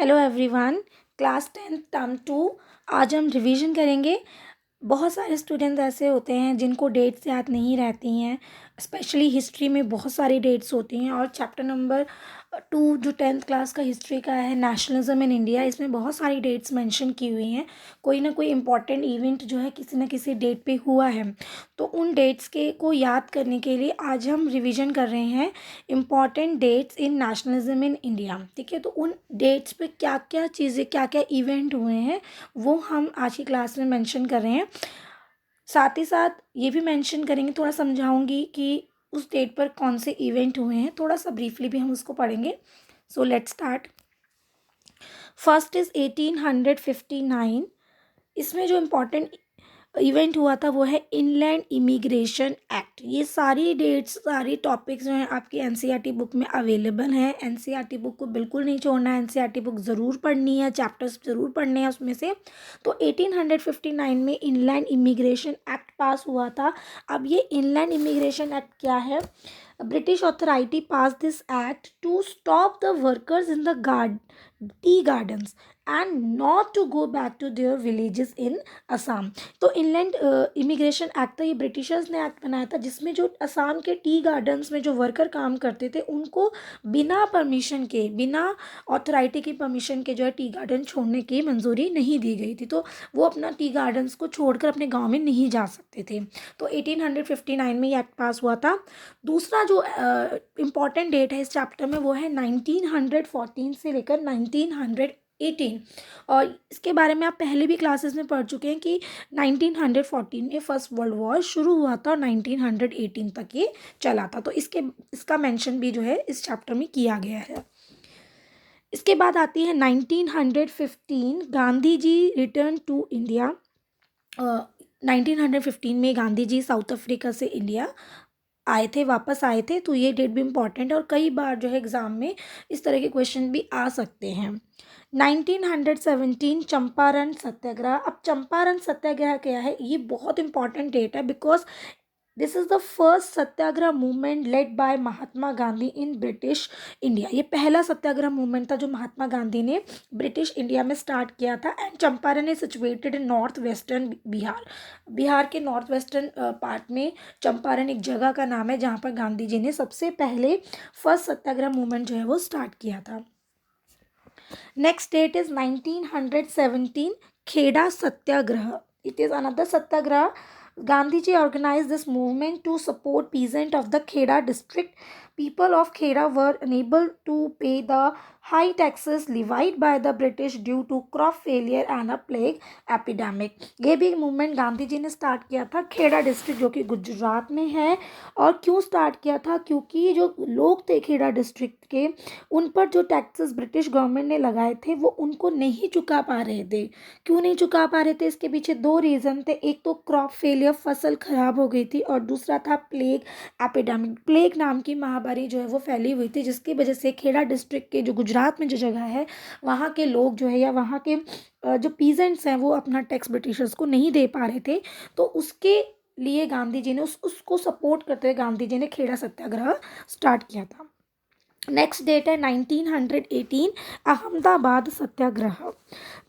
Hello everyone, class 10th term 2। आज हम revision करेंगे। बहुत सारे स्टूडेंट्स ऐसे होते हैं जिनको डेट्स याद नहीं रहती हैं। स्पेशली हिस्ट्री में बहुत सारी डेट्स होती हैं और चैप्टर नंबर 2 जो 10th क्लास का हिस्ट्री का है, नेशनलिज्म इन इंडिया, इसमें बहुत सारी डेट्स मेंशन की हुई हैं। कोई ना कोई इम्पॉर्टेंट इवेंट जो है किसी न किसी डेट पे हुआ है, तो उन डेट्स के को याद करने के लिए आज हम रिवीजन कर रहे हैं important dates in nationalism in India. ठीक है, तो उन डेट्स पे क्या क्या चीज़ें, क्या क्या इवेंट हुए हैं, वो हम आज की क्लास में मेंशन कर रहे हैं। साथ ही साथ ये भी मेंशन करेंगे, थोड़ा समझाऊंगी कि उस डेट पर कौन से इवेंट हुए हैं, थोड़ा सा ब्रीफली भी हम उसको पढ़ेंगे। So let's start. First is 1859। इसमें जो इम्पोर्टेंट इवेंट हुआ था वो है इनलैंड इमिग्रेशन एक्ट। ये सारी डेट्स, सारी टॉपिक्स जो हैं आपकी एनसीईआरटी बुक में अवेलेबल हैं। एनसीईआरटी बुक को बिल्कुल नहीं छोड़ना है, एनसीईआरटी बुक ज़रूर पढ़नी है, चैप्टर्स ज़रूर पढ़ने हैं उसमें से। तो 1859 में इनलैंड इमिग्रेशन एक्ट पास हुआ था। अब ये इनलैंड इमिग्रेशन एक्ट क्या है? British authority pass this act to stop the workers in the tea gardens and not to go back to their villages in Assam. तो इनलैंड इमिग्रेशन एक्ट था, ये Britishers ने एक्ट बनाया था, जिसमें जो असम के टी गार्डन्स में जो वर्कर काम करते थे उनको बिना परमिशन के, बिना अथॉरिटी की परमिशन के जो है टी गार्डन छोड़ने की मंजूरी नहीं दी गई थी। तो वो अपना टी गार्डन्स को छोड़कर अपने गांव में नहीं जा सकते थे। तो 1859 में ये एक्ट पास हुआ था। दूसरा जो इम्पॉर्टेंट डेट है इस चैप्टर में वो है 1914 से लेकर 1918। और इसके बारे में आप पहले भी क्लासेस में पढ़ चुके हैं कि 1914 में फर्स्ट वर्ल्ड वॉर शुरू हुआ था और 1918 तक ये चला था। तो इसका मेंशन भी जो है इस चैप्टर में किया गया है। इसके बाद आती है 1915, Gandhi ji return to India. 1915 में गांधी जी साउथ अफ्रीका से इंडिया आए थे, वापस आए थे। तो ये डेट भी इम्पॉर्टेंट है और कई बार जो है एग्ज़ाम में इस तरह के क्वेश्चन भी आ सकते हैं। 1917 चंपारण सत्याग्रह। अब चंपारण सत्याग्रह क्या है? ये बहुत इंपॉर्टेंट डेट है because this is the first Satyagraha movement led by Mahatma Gandhi in British India. ये पहला सत्याग्रह मूवमेंट था जो महात्मा गांधी ने ब्रिटिश इंडिया में स्टार्ट किया था। And Champaran is situated in north western Bihar. Bihar के नॉर्थ वेस्टर्न पार्ट में चंपारण एक जगह का नाम है जहाँ पर गांधी जी ने सबसे पहले फर्स्ट सत्याग्रह मूवमेंट जो है वो स्टार्ट किया था। Next date is 1917 Kheda Satyagraha. It is another satyagraha. Gandhiji organized this movement to support peasants of the Kheda district. People of Kheda were unable to pay the high taxes levied by the British due to crop failure and a plague epidemic. ये भी movement Gandhi ji ने start किया था Kheda district जो कि गुजरात में है। और क्यों स्टार्ट किया था? क्योंकि जो लोग थे खेड़ा डिस्ट्रिक्ट के, उन पर जो टैक्सेस ब्रिटिश गवर्नमेंट ने लगाए थे वो उनको नहीं चुका पा रहे थे। क्यों नहीं चुका पा रहे थे? इसके पीछे दो रीज़न थे। एक तो क्रॉप फेलियर, फसल खराब हो गई थी, और दूसरा था प्लेग एपिडेमिक। प्लेग नाम की महामारी जो है वो फैली हुई थी, जिसकी वजह से खेड़ा डिस्ट्रिक्ट के जो गुजरात में जो जगह है वहाँ के लोग जो है या वहाँ के जो पीजेंट्स हैं वो अपना टैक्स ब्रिटिशर्स को नहीं दे पा रहे थे। तो उसके लिए गांधी जी ने उसको सपोर्ट करते हुए गांधी जी ने खेड़ा सत्याग्रह स्टार्ट किया था। नेक्स्ट डेट है 1918 Ahmedabad Satyagraha.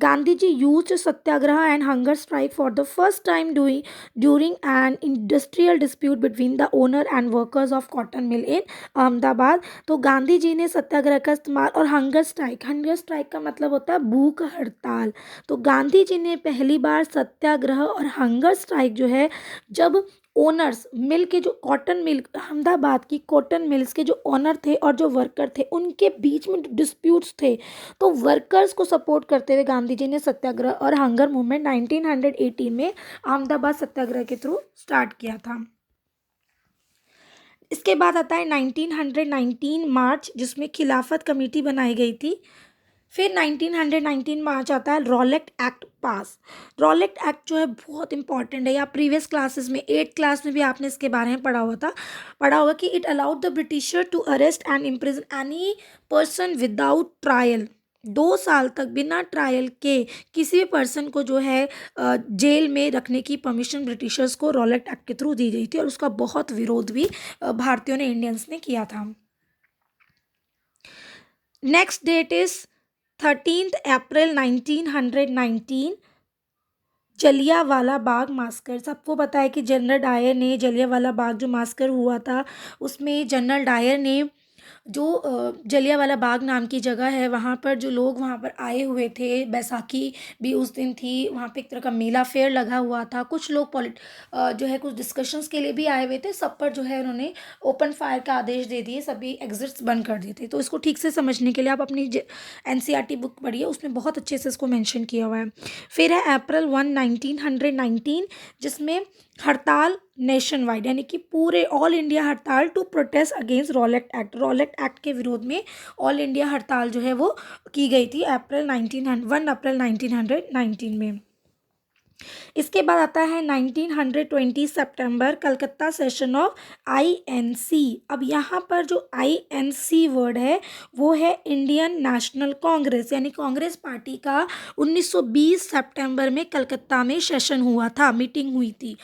Gandhi ji used satyagraha and hunger strike for the first time during an industrial dispute between the owner and workers of cotton mill in Ahmedabad. तो गांधी जी ने सत्याग्रह का इस्तेमाल और हंगर स्ट्राइक का मतलब होता है भूख हड़ताल। तो गांधी जी ने पहली बार सत्याग्रह और हंगर स्ट्राइक जो है, जब ओनर्स मिल के, जो कॉटन मिल अहमदाबाद की कॉटन मिल्स के जो ओनर थे और जो वर्कर थे उनके बीच में डिस्प्यूट्स थे, तो वर्कर्स को सपोर्ट करते हुए गांधी जी ने सत्याग्रह और हंगर मूवमेंट 1918 में अहमदाबाद सत्याग्रह के थ्रू स्टार्ट किया था। इसके बाद आता है 1919 मार्च, जिसमें खिलाफत कमेटी बनाई गई थी। फिर 1919 मार्च आता है रॉलेट एक्ट पास। रॉलेट एक्ट जो है बहुत इंपॉर्टेंट है, या प्रीवियस क्लासेस में 8th क्लास में भी आपने इसके बारे में पढ़ा होगा कि it allowed the Britisher to arrest and imprison any person without trial. 2 साल तक बिना ट्रायल के किसी भी पर्सन को जो है जेल में रखने की परमिशन ब्रिटिशर्स को रॉलेट एक्ट के थ्रू दी गई थी, और उसका बहुत विरोध भी भारतीयों ने, इंडियंस ने किया था। Next date is 13 April 1919 Jallianwala Bagh massacre. सबको पता है कि जनरल डायर ने जलियांवाला बाग जो मास्कर हुआ था उसमें जनरल डायर ने जो जलियांवाला बाग नाम की जगह है वहाँ पर जो लोग वहाँ पर आए हुए थे, बैसाखी भी उस दिन थी, वहाँ पे एक तरह का मेला फेयर लगा हुआ था, कुछ लोग जो है कुछ डिस्कशंस के लिए भी आए हुए थे, सब पर जो है उन्होंने ओपन फायर का आदेश दे दिए, सभी एग्जिट्स बंद कर दिए थे। तो इसको ठीक से समझने के लिए आप अपनी एनसीईआरटी बुक पढ़िए, उसमें बहुत अच्छे से इसको मेंशन किया हुआ है। फिर है अप्रैल 1 1919 जिसमें हड़ताल नेशन वाइड यानी कि पूरे all India hartal to protest against Rowlatt act. Rowlatt act के विरोध में ऑल इंडिया हड़ताल जो है वो की गई थी 1 अप्रैल 1919 में। इसके बाद आता है 1920 सितंबर कलकत्ता सेशन ऑफ आईएनसी। अब यहाँ पर जो आईएनसी वर्ड है वो है इंडियन नेशनल कांग्रेस, यानी कांग्रेस पार्टी का 1920 सितंबर में कलकत्ता में सेशन हुआ था, मीटिंग हुई थी।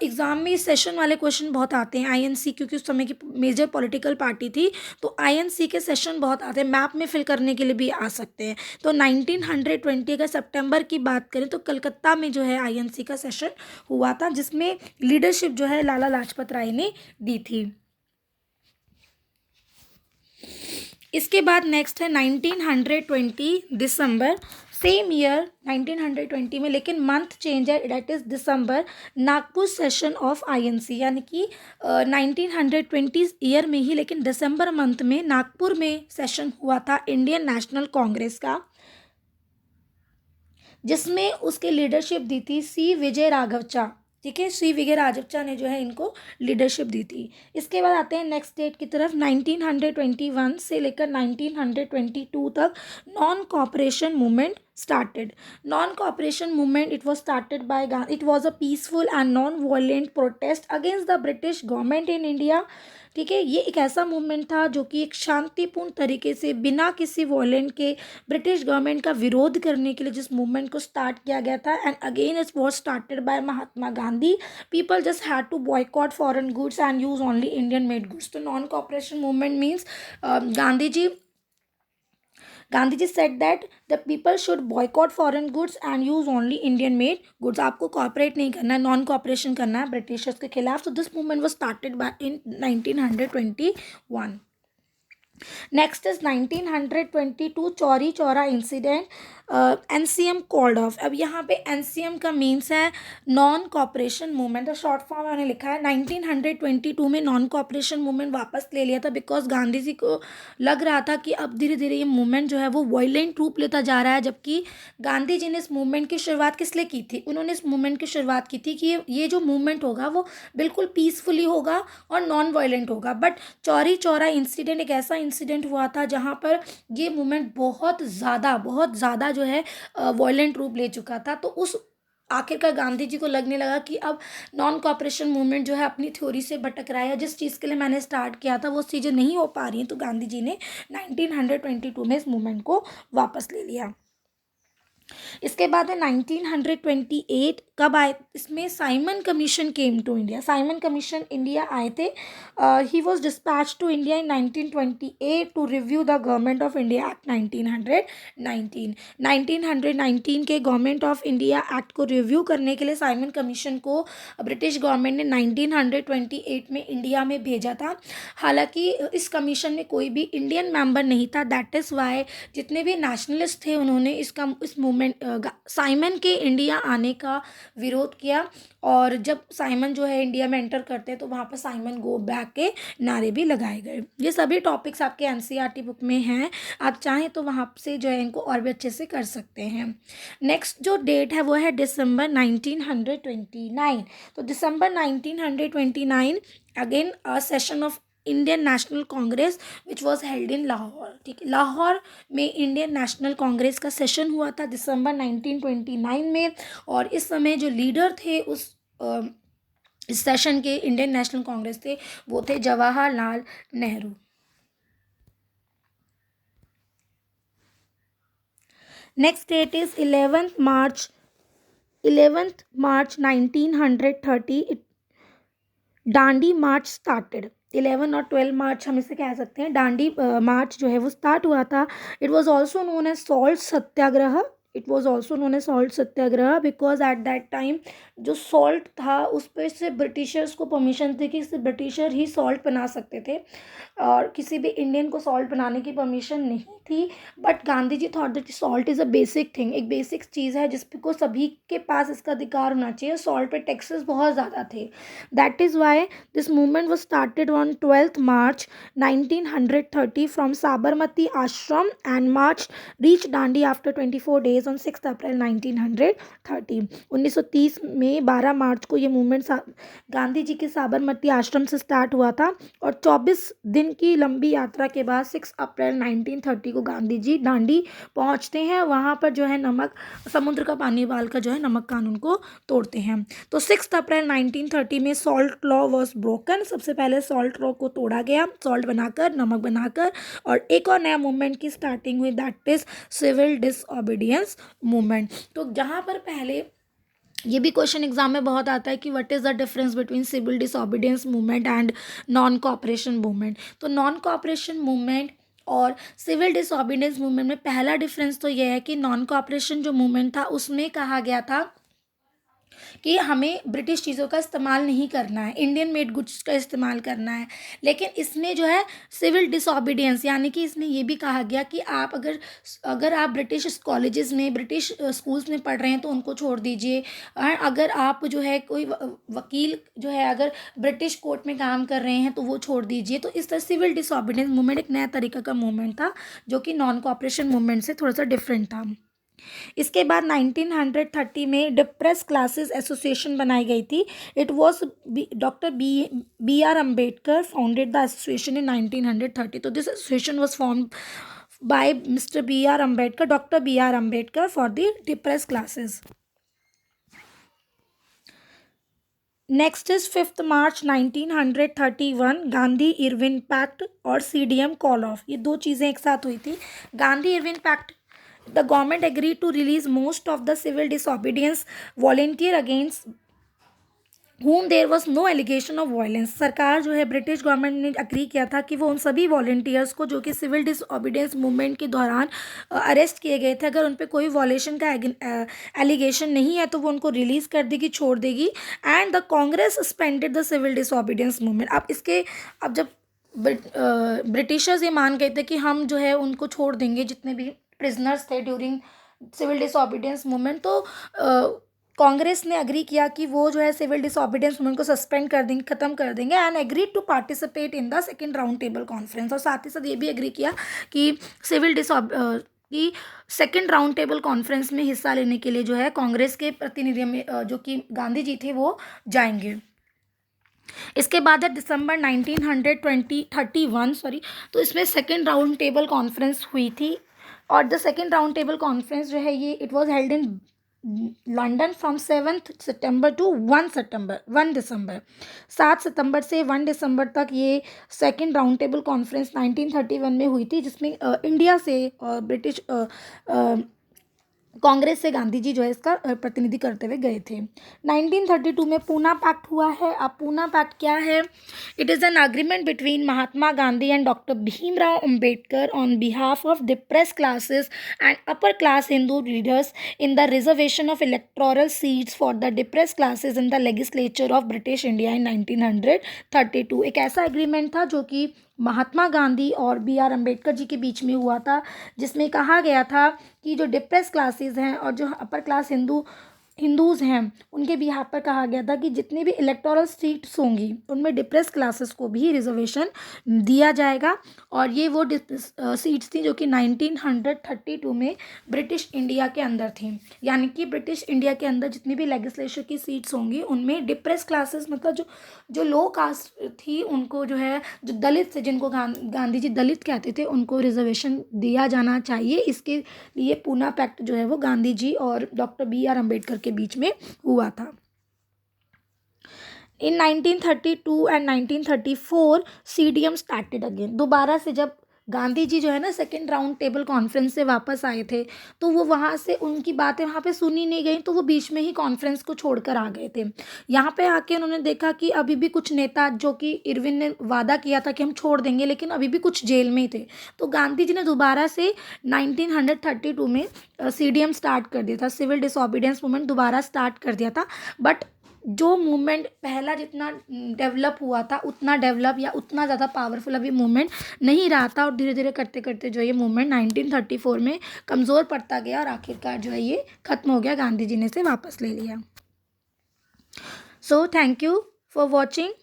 एग्जाम में इस सेशन वाले क्वेश्चन बहुत आते हैं। आईएनसी क्योंकि उस समय की मेजर पॉलिटिकल पार्टी थी तो आईएनसी के सेशन बहुत आते हैं, मैप में फिल करने के लिए भी आ सकते हैं। तो 1920 का सितंबर की बात करें तो कलकत्ता में जो है आईएनसी का सेशन हुआ था जिसमें लीडरशिप जो है लाला लाजपत राय ने दी थी। इसके बाद नेक्स्ट है 1920 दिसंबर, सेम ईयर 1920 में, लेकिन मंथ चेंज है, date is December, Nagpur session of INC, यानी कि 1920 ईयर में ही लेकिन दिसंबर मंथ में नागपुर में सेशन हुआ था इंडियन नेशनल कांग्रेस का, जिसमें उसके लीडरशिप दी थी सी विजय राघवचा। ठीक है, सी विजय राघवचा ने जो है इनको लीडरशिप दी थी। इसके बाद आते हैं नेक्स्ट डेट की तरफ, 1921 से लेकर 1922 तक non cooperation movement started. Non-cooperation movement, it was started by Gandhi. It was a peaceful and non-violent protest against the British government in India. ठीक है, ये एक ऐसा मूवमेंट था जो कि एक शांतिपूर्ण तरीके से बिना किसी वॉयलेंट के ब्रिटिश गवर्नमेंट का विरोध करने के लिए जिस मूवमेंट को स्टार्ट किया गया था, and again it was started by Mahatma Gandhi. People just had to boycott foreign goods and use only Indian made goods. तो non cooperation movement means Gandhi ji said that the people should boycott foreign goods and use only Indian made goods. आपको cooperate नहीं करना है, non cooperation करना है Britishers के खिलाफ। तो this movement was started by in 1921. Next is 1922 Chauri Chaura incident, NCM called off. अब यहाँ पे एनसीएम का मीन्स है नॉन कॉपरेशन मूवमेंट, तो शॉर्ट फॉर्म मैंने लिखा है। 1922 में नॉन कॉपरेशन मूवमेंट वापस ले लिया था बिकॉज गांधी जी को लग रहा था कि अब धीरे धीरे ये मूवमेंट जो है वो वायलेंट रूप लेता जा रहा है, जबकि गांधी जी ने इस मूवमेंट की शुरुआत किस लिए की थी? उन्होंने इस मूवमेंट की शुरुआत की थी कि ये जो मूवमेंट होगा वो बिल्कुल पीसफुली होगा और नॉन वायलेंट होगा। बट चौरी चौरा इंसिडेंट एक ऐसा इंसिडेंट हुआ था जहाँ पर ये मूवमेंट बहुत ज़्यादा जो है वायलेंट रूप ले चुका था। तो उस आखिरकार गांधी जी को लगने लगा कि अब नॉन कॉपरेशन मूवमेंट जो है अपनी थ्योरी से भटक रहा है, जिस चीज़ के लिए मैंने स्टार्ट किया था वो चीज़ें नहीं हो पा रही हैं, तो गांधी जी ने 1922 में इस मूवमेंट को वापस ले लिया। इसके बाद है 1928, कब आए? इसमें Simon commission came to India. Simon commission India आए थे। He was dispatch to India in 1928 to review the government of India act 1919। 1919 के गवर्नमेंट ऑफ इंडिया एक्ट को रिव्यू करने के लिए साइमन कमीशन को ब्रिटिश गवर्नमेंट ने 1928 में इंडिया में भेजा था। हालांकि इस कमीशन में कोई भी इंडियन मेंबर नहीं था, दैट इज़ वाई जितने भी नेशनलिस्ट थे उन्होंने इस मूवमेंट साइमन के इंडिया आने का विरोध किया। और जब साइमन जो है इंडिया में एंटर करते हैं तो वहाँ पर साइमन गो बैक के नारे भी लगाए गए। ये सभी टॉपिक्स आपके एनसीईआरटी बुक में हैं, आप चाहें तो वहाँ से जो है इनको और भी अच्छे से कर सकते हैं। नेक्स्ट जो डेट है वो है दिसंबर 1929। तो दिसंबर 1929 again a session of Indian national Congress which was held in Lahore. ठीक है, लाहौर में इंडियन नेशनल कांग्रेस का सेशन हुआ था दिसंबर 1929 में, और इस समय जो लीडर थे इस सेशन के इंडियन नेशनल कांग्रेस थे वो थे Jawaharlal Nehru. Next date is 11th March 1930 Dandi March started. 11 और 12 मार्च हम इसे कह सकते हैं, दांडी मार्च जो है वो स्टार्ट हुआ था। It was also known as salt Satyagraha. It was also known as salt Satyagraha because at that time जो सॉल्ट था उस पर से ब्रिटिशर्स को परमिशन थी कि सिर्फ ब्रिटिशर ही सॉल्ट बना सकते थे और किसी भी इंडियन को सॉल्ट बनाने की परमिशन नहीं थी। But Gandhi ji thought that salt is a basic thing, एक बेसिक चीज़ है जिस पे को सभी के पास इसका अधिकार होना चाहिए। सॉल्ट पे टैक्सेस बहुत ज़्यादा थे। That is why this movement was started on 12th March 1930 from Sabarmati Ashram and marched reached Dandi after 24 days on 6th April 1930। 1930 में 12 मार्च को ये मूवमेंट गांधी जी के साबरमती आश्रम से स्टार्ट हुआ था और 24 दिन की लंबी यात्रा के बाद 6 अप्रैल 1930 को गांधी जी दांडी पहुंचते हैं। वहाँ पर जो है नमक समुद्र का पानी उबाल कर जो है नमक कानून को तोड़ते हैं। तो 6 अप्रैल 1930 में सॉल्ट लॉ वॉज ब्रोकन। सबसे पहले सॉल्ट लॉ को तोड़ा गया, सॉल्ट बनाकर, नमक बनाकर, और एक और नया मूवमेंट की स्टार्टिंग हुई, that is civil disobedience movement. तो जहाँ पर पहले ये भी क्वेश्चन एग्जाम में बहुत आता है कि what is the difference between civil disobedience movement and non cooperation movement. तो नॉन कोऑपरेशन मूवमेंट और सिविल डिसओबीडियंस मूवमेंट में पहला डिफरेंस तो यह है कि नॉन कोऑपरेशन जो मूवमेंट था उसमें कहा गया था कि हमें ब्रिटिश चीज़ों का इस्तेमाल नहीं करना है, इंडियन मेड गुड्स का इस्तेमाल करना है। लेकिन इसमें जो है सिविल डिसओबीडियंस, यानी कि इसमें ये भी कहा गया कि आप अगर अगर आप ब्रिटिश कॉलेजेस में, ब्रिटिश स्कूल्स में पढ़ रहे हैं तो उनको छोड़ दीजिए। और अगर आप जो है कोई वकील जो है अगर ब्रिटिश कोर्ट में काम कर रहे हैं तो वो छोड़ दीजिए। तो इस तरह सिविल डिसओबीडियंस मूवमेंट एक नया तरीका का मूवमेंट था जो कि नॉन कोऑपरेशन मूवमेंट से थोड़ा सा डिफरेंट था। इसके बाद 1930 में डिप्रेस क्लासेस एसोसिएशन बनाई गई थी। It was doctor B R Ambedkar founded the association in 1930। तो this association was form by mister B R Ambedkar, doctor B R Ambedkar for the depress classes. Next is 5 March 1931 Gandhi Irwin pact और CDM call off. ये दो चीज़ें एक साथ हुई थी। Gandhi Irwin pact, the government agreed to release most of the civil disobedience volunteer against whom there was no allegation of violence। सरकार जो है ब्रिटिश गवर्नमेंट ने अग्री किया था कि वो उन सभी वॉल्टियर्स को जो कि सिविल डिसओबीडियंस मूवमेंट के दौरान अरेस्ट किए गए थे, अगर उन पर कोई वॉलेशन का एलिगेशन नहीं है तो वो उनको रिलीज़ कर देगी, छोड़ देगी। And the Congress suspended the civil disobedience movement. अब जब ब्रिटिशर्स ये मान गए थे कि हम जो है उनको छोड़ देंगे जितने भी प्रिजनर्स थे ड्यूरिंग सिविल डिसओबीडियंस मूवमेंट, तो कांग्रेस ने अग्री किया कि वो जो है सिविल डिसओबीडियंस मूवमेंट को सस्पेंड कर देंगे, ख़त्म कर देंगे। And agreed to participate in the second round table conference. और साथ ही साथ ये भी एग्री किया कि कि सेकेंड राउंड टेबल कॉन्फ्रेंस में हिस्सा लेने के लिए जो है कांग्रेस के प्रतिनिधि में जो कि गांधी जी थे वो जाएंगे। इसके बाद है दिसंबर 1931 सॉरी, तो इसमें सेकेंड राउंड टेबल कॉन्फ्रेंस हुई थी। और the second round table conference जो है ये it was held in London from 7 September to 1 December. 7 सितंबर से 1 दिसंबर तक ये सेकेंड राउंड टेबल कॉन्फ्रेंस 1931 में हुई थी, जिसमें इंडिया से ब्रिटिश कांग्रेस से गांधी जी जो है इसका प्रतिनिधि करते हुए गए थे। 1932 में पूना पैक्ट हुआ है। अब पूना पैक्ट क्या है? It is an agreement between Mahatma Gandhi and doctor Bhimrao Ambedkar on behalf of depress classes and upper class Hindu leaders in the reservation of electoral seats for the depress classes in the legislature of British India in 1932। एक ऐसा agreement था जो कि महात्मा गांधी और B R Ambedkar ji के बीच में हुआ था, जिसमें कहा गया था कि जो डिप्रेस क्लासेस हैं और जो अपर क्लास हिंदूज़ हैं उनके बिहाफ पर कहा गया था कि जितनी भी इलेक्टोरल सीट्स होंगी उनमें डिप्रेस क्लासेस को भी रिजर्वेशन दिया जाएगा। और ये वो सीट्स थी जो कि 1932 में ब्रिटिश इंडिया के अंदर थी। यानी कि ब्रिटिश इंडिया के अंदर जितनी भी लेजिस्लेचर की सीट्स होंगी उनमें डिप्रेस क्लासेस मतलब जो लो कास्ट थी उनको जो है, जो दलित थे, जिनको गांधी जी दलित कहते थे, उनको रिजर्वेशन दिया जाना चाहिए। इसके लिए पूना पैक्ट जो है वो गांधी जी और डॉक्टर बी आर अम्बेडकर के बीच में हुआ था। इन 1932 एंड 1934 सीडीएम स्टार्टेड अगेन। दोबारा से जब गांधी जी जो है ना सेकेंड राउंड टेबल कॉन्फ्रेंस से वापस आए थे, तो वो वहाँ से उनकी बातें वहाँ पे सुनी नहीं गई, तो वो बीच में ही कॉन्फ्रेंस को छोड़कर आ गए थे। यहाँ पे आके उन्होंने देखा कि अभी भी कुछ नेता, जो कि इरविन ने वादा किया था कि हम छोड़ देंगे, लेकिन अभी भी कुछ जेल में ही थे। तो गांधी जी ने दोबारा से 1932 में सीडीएम स्टार्ट कर दिया था, सिविल डिसोबीडियंस मूवमेंट दोबारा स्टार्ट कर दिया था। बट जो मूवमेंट पहला जितना डेवलप हुआ था, उतना डेवलप या उतना ज़्यादा पावरफुल अभी मूवमेंट नहीं रहा था, और धीरे धीरे करते करते जो ये मूवमेंट 1934 में कमज़ोर पड़ता गया, और आखिरकार जो है ये ख़त्म हो गया, गांधी जी ने इसे वापस ले लिया। So thank you for watching.